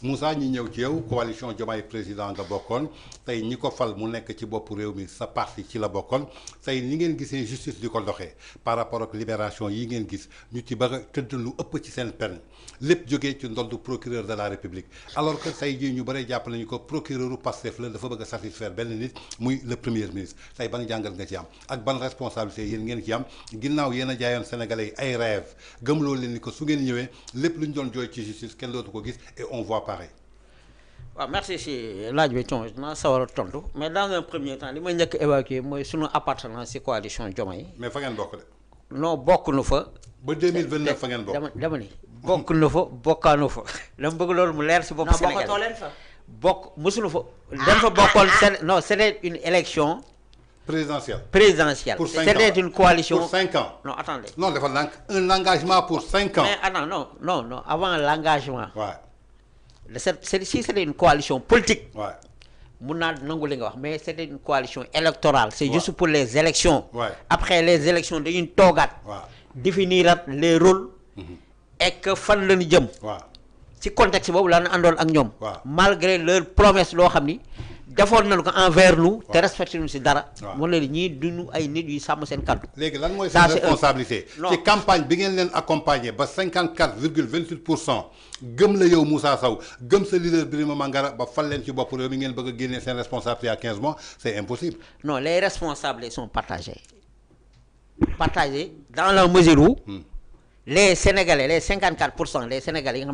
Moussa ñi ñëw ci yow coalition Diomaye président nga bokkoon tey ñi ko fal mu nekk ci bopp réew mi sa parti ci la bokkoon tey ni ngeen gisee justice di ko doxee par rapport ak libération yi ngeen gis ñu ci bëgg a tëdd lu ëpp ci seen peine lépp jógee ci ndoddu procureur de la république alors que tey jii ñu bëri jàpp nañu ko procureur u Pastef la dafa bëgg a satisfaire benn nit muy le premier ministre tey ban jàngal nga ci am ak ban responsabilité yéen ngeen ci am ginnaaw yéen a jaayoon sénégalais yi ay rêve gëmloo leen ni ko su ngeen ñëwee lépp lu ñu doon jooy ci justice kenn dootu ko gis et on voit pareil. waaw merci si laaj bi tontu naa sawar a tontu mais dans un premier temps li may njëkk évacuer mooy sunu appartenance ci coalition Diomaye. mais fa ngeen bokk de. non bokk nu fa. ba 2029 fa ngeen bokk dama ni bokk nu fa bokkaanu fa. dama bëgg loolu mu leer si bopp Sénégal bokkatoo leen fa. bokk mësuñu fa. dañ fa bokkoon non c'était une élection. présidentielle. Pour 5 ans. C'était une coalition. Pour 5 ans. Non, attendez. Non, un engagement pour 5 ans. Mais attends, non, avant l'engagement. Ouais. Si c'était une coalition politique. Ouais. Mais c'était une coalition électorale. C'est juste pour les élections. Ouais. Après les élections, de une togat. Ouais. Définir les rôles. Et que fan le jëm. Ouais. Si contexte bobu la andol ak ñom. Ouais. Malgré leur promesse lo xamni defoon nañu ko envers nous te respecté ñu ci dara mo leen ñi duñu ay nit yu sam seen kaddu légui lan moy sa responsabilité ci campagne bi ngeen leen accompagner ba 54,28% gëm la yow Moussa Sow gëm sa leader Birima Mangara ba fal leen ci bop réew mi ngeen bëgg génné seen responsabilité à 15 mois c'est impossible. Non, les responsabilités sont partagées dans la mesure où les Sénégalais, les 54% des Sénégalais,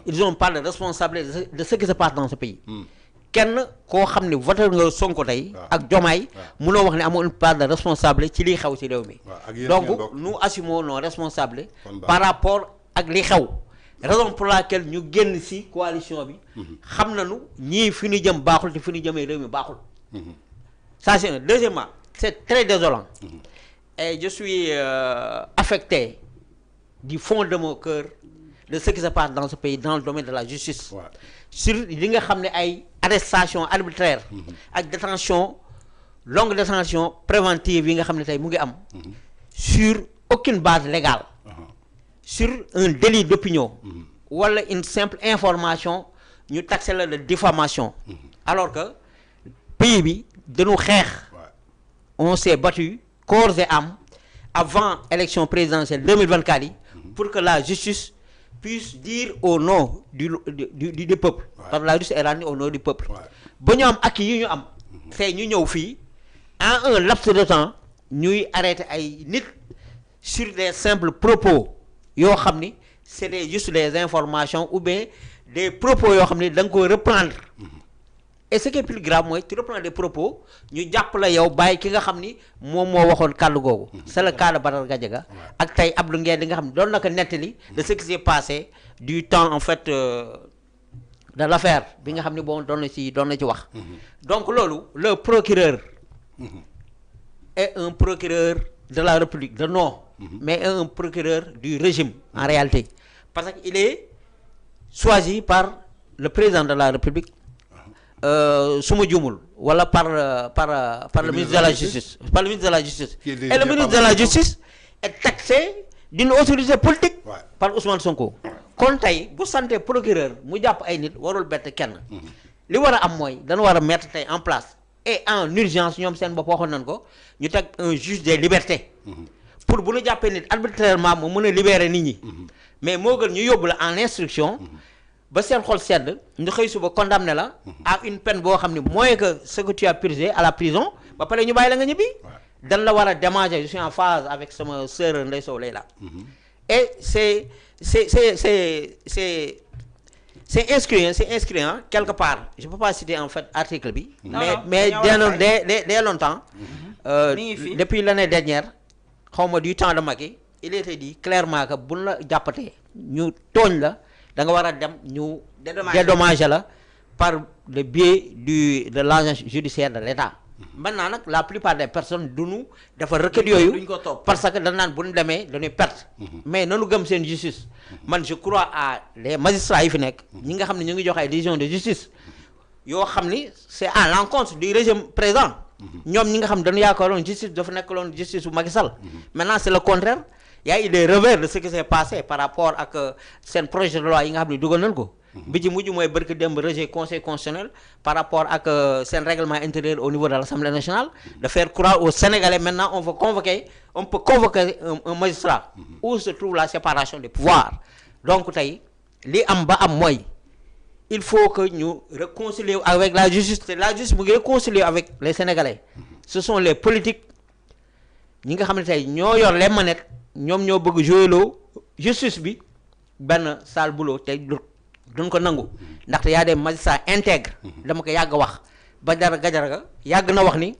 ils n'ont pas de responsabilité de ce qui se passe dans ce pays. Kenn ko xamni voter nga Sonko tay ak Diomaye mëno wax ni amoo une part de responsabilité ci li xew ci réew mi. Donc nous assumons nos responsabilités par rapport ak li xew. Raison pour laquelle ñu génn ci coalition bi xam nañu ñi fi ñu jëm baaxul te fi ñu jëmee réew mi baaxul. Ça c'est un. Deuxièmement, c'est très désolant. Et je suis affecté du fond de mon cœur de ce qui se passe dans ce pays dans le domaine de la justice. Ouais. Sur li nga xamné ay arrestation arbitraire ak détention longue détention préventive yi nga xamné tay mu ngi am sur aucune base légale. Sur un délit d'opinion wala une simple information ñu taxé la de diffamation. Alors que pays bi dañu xex. On s'est battu corps et âme avant l'élection présidentielle 2024 pour que la justice puisse dire au nom du peuple. Parce que la justice est rendue au nom du peuple. Si nous avons acquis, nous en un laps de temps, nous arrêtons les nit sur des simples propos. C'est juste des informations ou bien des propos que nous reprendre. Et ce qui est plus grave, moi, tu reprends des propos, nous jappala yow bay ki nga xamni mom mo waxone kallu gogu. C'est le cas de Badar Gadiaga ak tay Abdou Nguer nga xamni don naka netali de ce qui s'est passé du temps en fait de l'affaire bi nga xamni bon don na ci wax. Donc lolu le procureur est un procureur de la République de non, mais un procureur du régime en réalité parce qu'il est choisi par le président de la République. Suma djumul wala par le ministre de la justice par le ministre de la justice et le ministre de la justice est taxé d'une autorité politique par Ousmane Sonko kon tay bu santé procureur mu japp ay nit warul bett kenn li wara am moy dañ wara mettre tay en place et en urgence ñom sen bop waxon nañ ko ñu tek un juge des libertés pour bu ñu jappé nit arbitrairement mo mëna libérer nit ñi mais mo gën ñu yobul en instruction ba seen xol sedd ñu xëy suba condamné la à une peine boo xam ne moins que ce que tu as purgé à la prison ba pare ñu bàyyi la nga ñibbi dañ la war a démanger. Je suis en phase avec sama sœur Ndeye Sow Leila et c'est inscrit hein, quelque part. Je peux pas citer en fait article bi mais dès longtemps depuis l'année dernière xawma du temps de Macky il était dit clairement que buñ la jàppatee ñu tooñ la da nga wara dem ñu dédommager la par le biais de l'agence judiciaire de l'État. Maintenant nak la plupart des personnes duñu dafa requête yoyu parce que dañ nan buñu démé dañuy perte. Mais nanu gëm sen justice. Man je crois à les magistrats yi fi nek ñi nga xamni ñu ngi jox ay décisions de justice yo xamni c'est à l'encontre du régime présent. Ñom ñi nga xam dañu yaakaaroon justice dafa nek lon justice bu Macky Sall. Maintenant c'est le contraire. Il y a eu des revers de ce qui s'est passé par rapport à ce projet de loi yi nga xam ne dugal nañ ko bi ci mujj mooy barki démb rejet conseil constitutionnel par rapport ak seen règlement intérieur au niveau de l'Assemblée nationale de faire croire aux Sénégalais maintenant on peut convoquer un magistrat où se trouve la séparation des pouvoirs. Donc tey li am ba am mooy il faut que ñu réconcilier avec la justice te la justice mu ngi réconcilier avec les Sénégalais. Ce sont les politiques ñi nga xam ne tey ñoo yor les manettes ñoom ñoo bëgg jouer loo justice bi benn sale boulot te duñ ko nangu ndaxte y a des magistrats intègres dama ko yàgg wax Badara Gadiaga yàgg na wax ni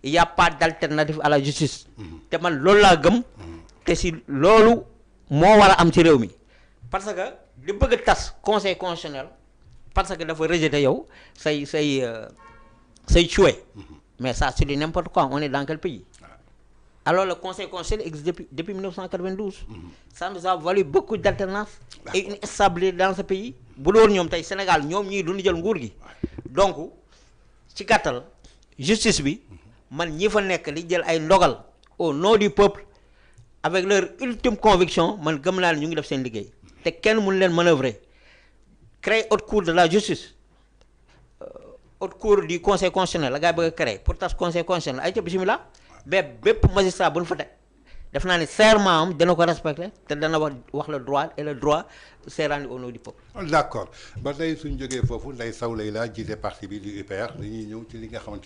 il y a pas d'alternative à la justice te man loolu laa gëm te si loolu moo war a am ci réew mi parce que li bëgg a tas conseil constitutionnel parce que dafa rejeter yow say souhait mais ça c'est du n'importe quoi. On est dans quel pays? Alors le conseil constitutionnel existe depuis 1992. Ça nous a valu beaucoup d'alternance et une stabilité dans ce pays. bu loolu ñoom tey Sénégal ñoom ñii duñu jël nguur gi donc ci gàttal justice bi man ñi fa nekk li jël ay ndogal au nom du peuple avec leur ultime conviction man gëm naa ne ñu ngi def seen liggéey te kenn mënu leen manœuvrer créer haute cour de la justice haute cour du conseil constitutionnel la gaa yi bëgg a créer pour tas conseil constitutionnel ay ca bismillah bépp magistrat bu ñu fa teg def naa ne serment am dana ko respecter te dana wax le droit et le droit c'est rendu au nom du peuple. D'accord ba tey suñ jógee foofu Ndeye Sow Leila jiite parti bi du UPR dañuy ñëw ci li nga xamante